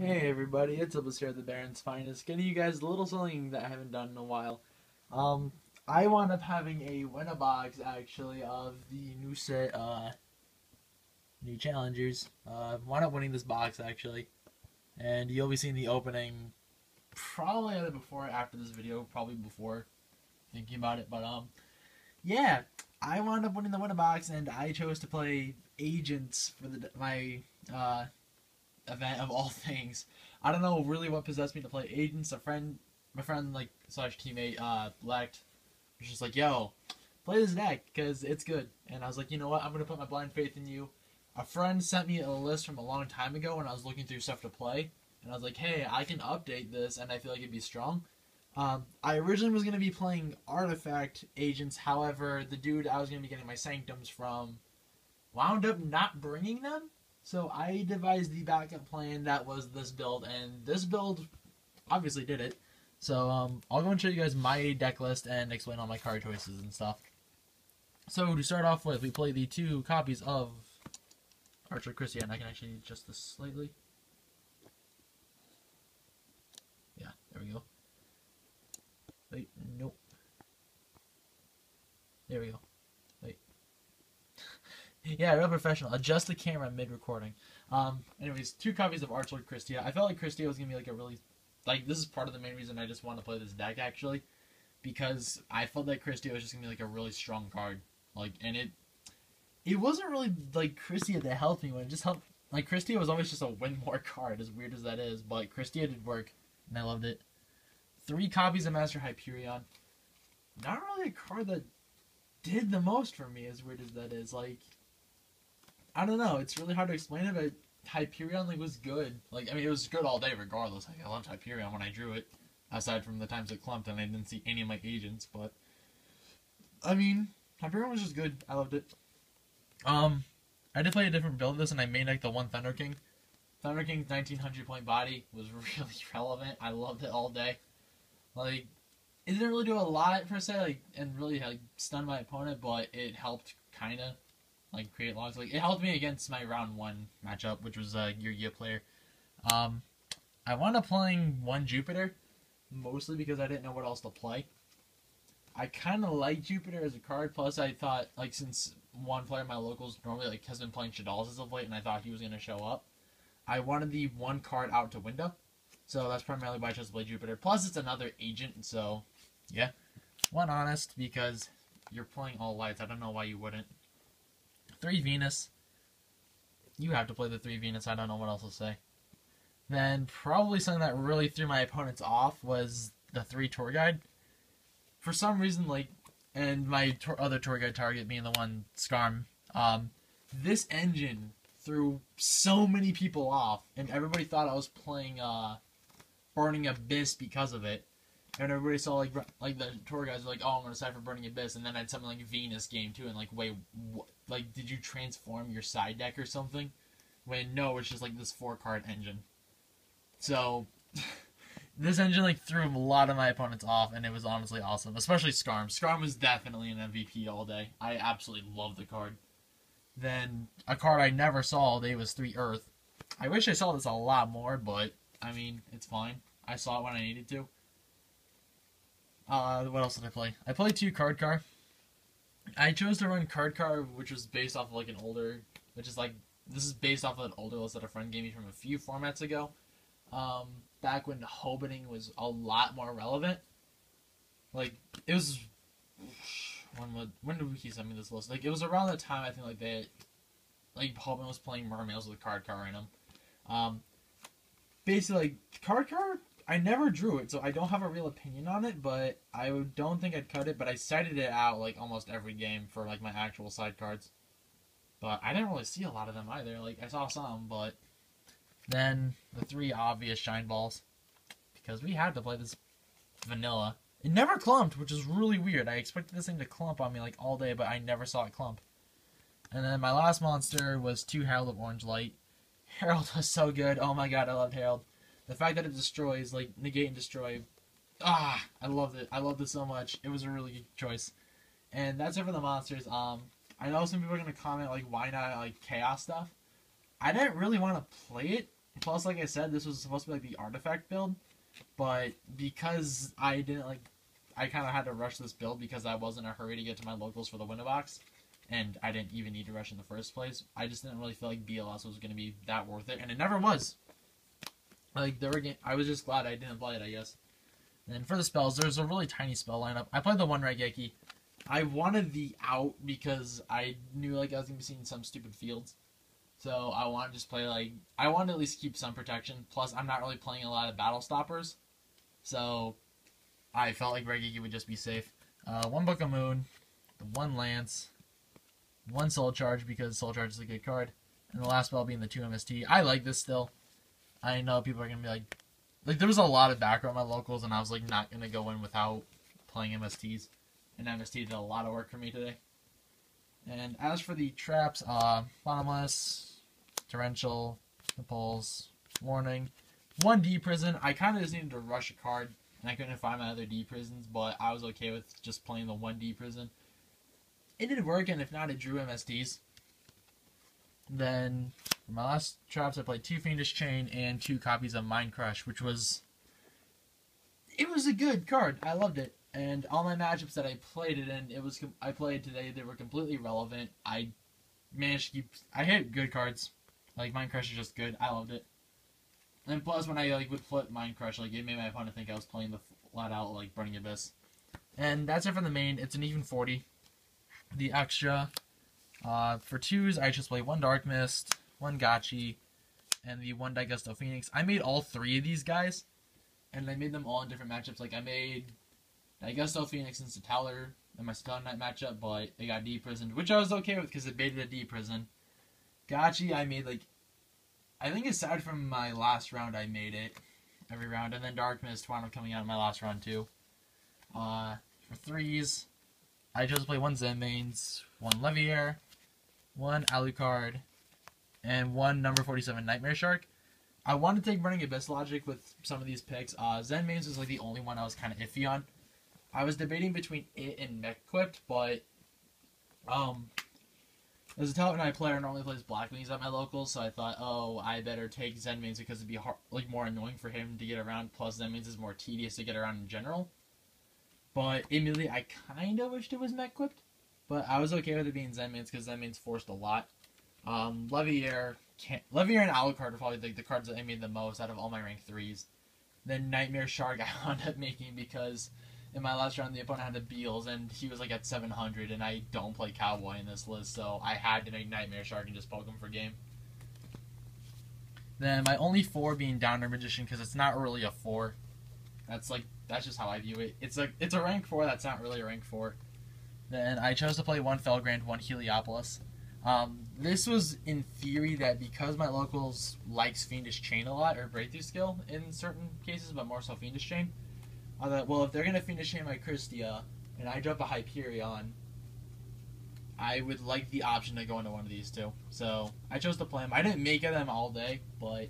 Hey everybody, it's Elvis here at the Baron's Finest, getting you guys a little something that I haven't done in a while. Um, I wound up having a win-a-box actually of the new set, new challengers. Wound up winning this box actually, and you'll be seeing the opening probably either before or after this video, probably before thinking about it. But yeah, I wound up winning the win-a-box, and I chose to play agents for my event of all things. I don't know really what possessed me to play agents. My friend like slash teammate, Lect, was just like, "Yo, play this deck because it's good." And I was like, "You know what? I'm gonna put my blind faith in you." A friend sent me a list from a long time ago when I was looking through stuff to play, and I was like, "Hey, I can update this, and I feel like it'd be strong." I originally was gonna be playing artifact agents. However, the dude I was gonna be getting my sanctums from wound up not bringing them. So I devised the backup plan that was this build, and this build obviously did it. So I'll go and show you guys my deck list and explain all my card choices and stuff. So to start off with, we play the two copies of Archer Christie, and I can actually adjust this slightly. Yeah, there we go. Wait, nope. There we go. Wait. Yeah, real professional. Adjust the camera mid-recording. Anyways, two copies of Archlord Christia. I felt like Christia was gonna be like a really, this is part of the main reason I just want to play this deck actually, because I felt that Christia was just gonna be like a really strong card. And it wasn't really like Christia that helped me when it just helped. Like Christia was always just a win more card, as weird as that is, but Christia did work, and I loved it. Three copies of Master Hyperion. Not really a card that did the most for me, as weird as that is. I don't know. It's really hard to explain it, but Hyperion was good. It was good all day regardless. I loved Hyperion when I drew it, aside from the times it clumped and I didn't see any of my agents. But Hyperion was just good. I loved it. I did play a different build of this, and I made the one Thunder King. Thunder King's 1900 point body was really relevant. I loved it all day. It didn't really do a lot per se, and really stun my opponent, but it helped kinda. Create logs. It helped me against my round 1 matchup, which was a Yu-Gi-Oh player. I wound up playing one Jupiter, mostly because I didn't know what else to play. I kind of like Jupiter as a card, plus I thought, since one player in my locals normally, has been playing Shadal's as of late, and I thought he was going to show up, I wanted the one card out to window, so that's primarily why I chose to play Jupiter. Plus, it's another agent, so, yeah. One honest, because you're playing all lights. I don't know why you wouldn't. 3 Venus. You have to play the 3 Venus. I don't know what else to say. Then probably something that really threw my opponents off was the 3 Tour Guide. For some reason, and my other Tour Guide target being the one Skarm, this engine threw so many people off, and everybody thought I was playing Burning Abyss because of it. And everybody saw the tour guys were like, "Oh, I'm gonna decide for Burning Abyss," and then I had something like Venus game too, and wait, what? Did you transform your side deck or something? When no, it's just this 4-card engine. So this engine threw a lot of my opponents off, and it was honestly awesome, especially Skarm. Skarm was definitely an MVP all day. I absolutely love the card. Then a card I never saw all day was 3 Earth. I wish I saw this a lot more, but it's fine. I saw it when I needed to. What else did I play? I played 2 Card Car. I chose to run Card Car, which was based off of an older, this is based off of an older list that a friend gave me from a few formats ago. Back when Hobbing was a lot more relevant. It was, when did he send me this list? It was around the time I think Hobbing was playing Mermails with Card Car in them. Basically, Card Car, I never drew it, so I don't have a real opinion on it, but I don't think I'd cut it, but I cited it out, almost every game for, my actual side cards. But I didn't really see a lot of them either. I saw some, but then the 3 obvious Shine Balls, because we had to play this vanilla. It never clumped, which is really weird. I expected this thing to clump on me, all day, but I never saw it clump. And then my last monster was 2 Herald of Orange Light. Herald was so good. Oh my god, I loved Herald. The fact that it destroys, negate and destroy, I loved it. I loved it so much. It was a really good choice. And that's it for the monsters. I know some people are going to comment, why not, Chaos stuff? I didn't really want to play it Plus, like I said, this was supposed to be like the artifact build, but because I didn't like, I kind of had to rush this build because I was in a hurry to get to my locals for the winter box, and I didn't even need to rush in the first place. I just didn't really feel like BLS was going to be that worth it, and it never was. Like I was just glad I didn't play it, I guess. And for the spells, there's a really tiny spell lineup. I played the one Raigeki. I wanted the out because I knew like I was gonna be seeing some stupid fields. So I wanted to just play like I wanted to at least keep some protection. Plus I'm not really playing a lot of battle stoppers. So I felt like Raigeki would just be safe. One Book of Moon, the one Lance, one Soul Charge because Soul Charge is a good card, and the last spell being the 2 MST. I like this still. I know people are gonna be like there was a lot of background on my locals, and I was like not gonna go in without playing MSTs, and MST did a lot of work for me today. And as for the traps, Bottomless, Torrential, Impulse, Warning, 1 D Prison. I kind of just needed to rush a card, and I couldn't find my other D Prisons, but I was okay with just playing the 1 D Prison. It did work, and if not, it drew MSTs. Then, for my last traps, I played 2 Fiendish Chain and 2 copies of Mind Crush, which was... It was a good card. I loved it. And all my matchups that I played it in, I played today, they were completely relevant. I managed to keep... I hit good cards. Like, Mind Crush is just good. I loved it. And plus, when I would flip Mind Crush, it made my opponent think I was playing the flat-out, Burning Abyss. And that's it for the main. It's an even 40. The extra... for 2s, I just play 1 Dark Mist, 1 Gotchi, and the 1 Daigusto Phoenix. I made all 3 of these guys, and I made them all in different matchups. I made Daigusto Phoenix and Satellar in my Satellar Knight matchup, but they got D-Prisoned, which I was okay with because it baited a D-Prison. Gotchi, I made, I think aside from my last round, I made it every round, and then Dark Mist wound up coming out in my last round, too. For 3s, I just play 1 Zen Mains, 1 Levier, 1 Alucard, and 1 number 47 Nightmare Shark. I wanted to take Burning Abyss Logic with some of these picks. Zen Mains was the only one I was kind of iffy on. I was debating between it and Mech Equipped, but as a Talent Knight player normally plays Black Wings at my locals, so I thought, oh, I better take Zen Mains because it'd be more annoying for him to get around. Plus, Zen Mains is more tedious to get around in general. But immediately, I kind of wished it was Mech Equipped. But I was okay with it being Zen Mains because Zen Mains forced a lot. Levier and Alucard are probably the cards that I made the most out of all my rank 3s. Then Nightmare Shark I wound up making because in my last round the opponent had the Beals and he was at 700 and I don't play Cowboy in this list, so I had to make Nightmare Shark and just poke him for game. Then my only 4 being Downer Magician because it's not really a 4. That's just how I view it. It's a rank 4 that's not really a rank 4. Then I chose to play 1 Felgrand, 1 Heliopolis. This was in theory that because my locals likes Fiendish Chain a lot, or Breakthrough Skill in certain cases, but more so Fiendish Chain, I thought, well, if they're going to Fiendish Chain my Christia, and I drop a Hyperion, I would like the option to go into one of these two. So I chose to play them. I didn't make them all day, but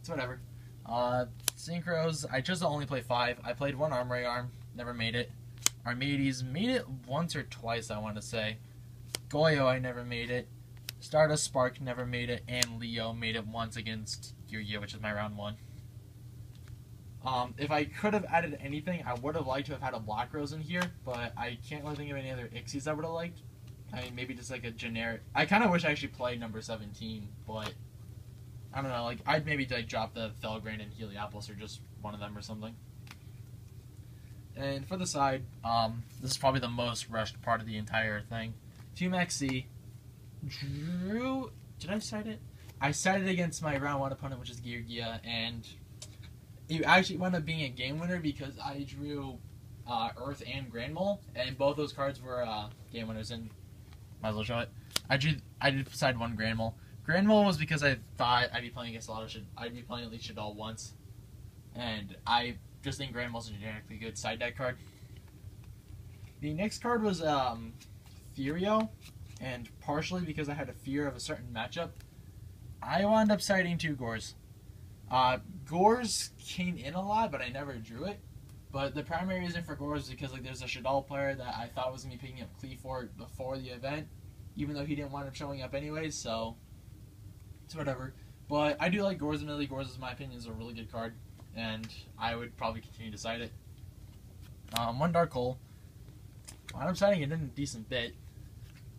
it's whatever. Synchros, I chose to only play 5. I played 1 Armory Arm, never made it. Armades, made it once or twice, I want to say. Goyo, I never made it. Stardust Spark, never made it. And Leo made it once against Yu-Gi-Oh!, which is my round 1. If I could have added anything, I would have liked to have had a Black Rose in here, but I can't really think of any other Ixies I would have liked. I mean, maybe just a generic... I kind of wish I actually played number 17, but... I don't know, I'd maybe drop the Felgrand and Heliopolis or just one of them or something. And for the side, this is probably the most rushed part of the entire thing. 2 Max C. Drew... Did I cite it? I cited against my round 1 opponent, which is Geargia, and it actually wound up being a game winner because I drew Earth and Grand Mole, and both those cards were game winners, and might as well show it. I did side 1 Grand Mole. Grand Mole was because I thought I'd be playing against a lot of I'd be playing at least Shaddoll once, and I just think Grand Mole's a generically good side deck card. The next card was Furio, and partially because I had a fear of a certain matchup, I wound up siding 2 Gores. Gores came in a lot, but I never drew it. But the primary reason for Gores is because there's a Shaddoll player that I thought was going to be picking up Cleafort before the event, even though he didn't wind up showing up anyways, so it's whatever. But I do like Gorz Millie. Gorz, in my opinion, is a really good card, and I would probably continue to cite it. One Dark Hole. I'm citing it in a decent bit,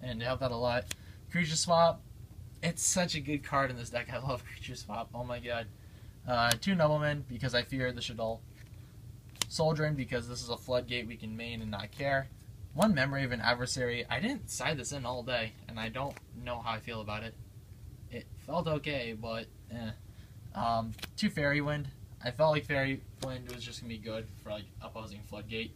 and it helped out a lot. Creature Swap. It's such a good card in this deck. I love Creature Swap. Oh my god. 2 Noblemen, because I fear the Shaddoll. Soul Drain, because this is a floodgate we can main and not care. 1 Memory of an Adversary. I didn't side this in all day, and I don't know how I feel about it. It felt okay, but 2 Fairy Wind. I felt like Fairy Wind was just going to be good for like opposing Floodgate,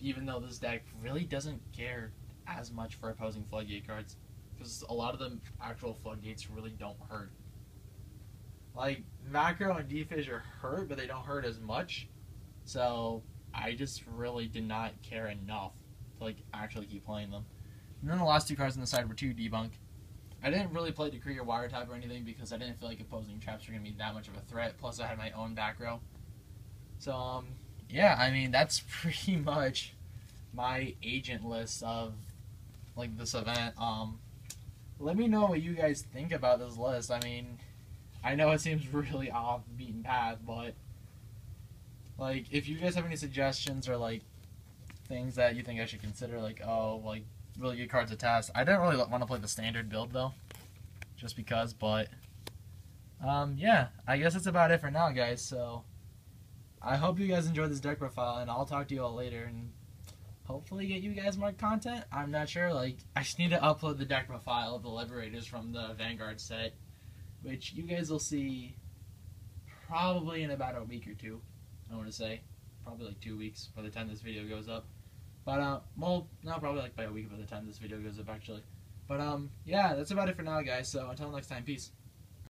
even though this deck really doesn't care as much for opposing Floodgate cards, because a lot of the actual Floodgates really don't hurt. Like, Macro and D-Fissure hurt, but they don't hurt as much, so I just really did not care enough to like actually keep playing them. And then the last 2 cards on the side were 2 Debunk. I didn't really play Decree or Wire Type or anything because I didn't feel like opposing traps were going to be that much of a threat, plus I had my own back row. So, yeah, I mean, that's pretty much my agent list of like this event. Let me know what you guys think about this list. I mean, I know it seems really off the beaten path, but like, if you guys have any suggestions or like things that you think I should consider, like, oh, like really good cards to test. I didn't really want to play the standard build though, just because. But yeah, I guess that's about it for now, guys. So I hope you guys enjoyed this deck profile, and I'll talk to you all later and hopefully get you guys more content. I'm not sure. Like, I just need to upload the deck profile of the Liberators from the Vanguard set, which you guys will see probably in about a week or 2. I want to say probably like 2 weeks by the time this video goes up. But well, no, probably like by a week by the time this video goes up actually. But yeah, that's about it for now, guys. So until next time, peace.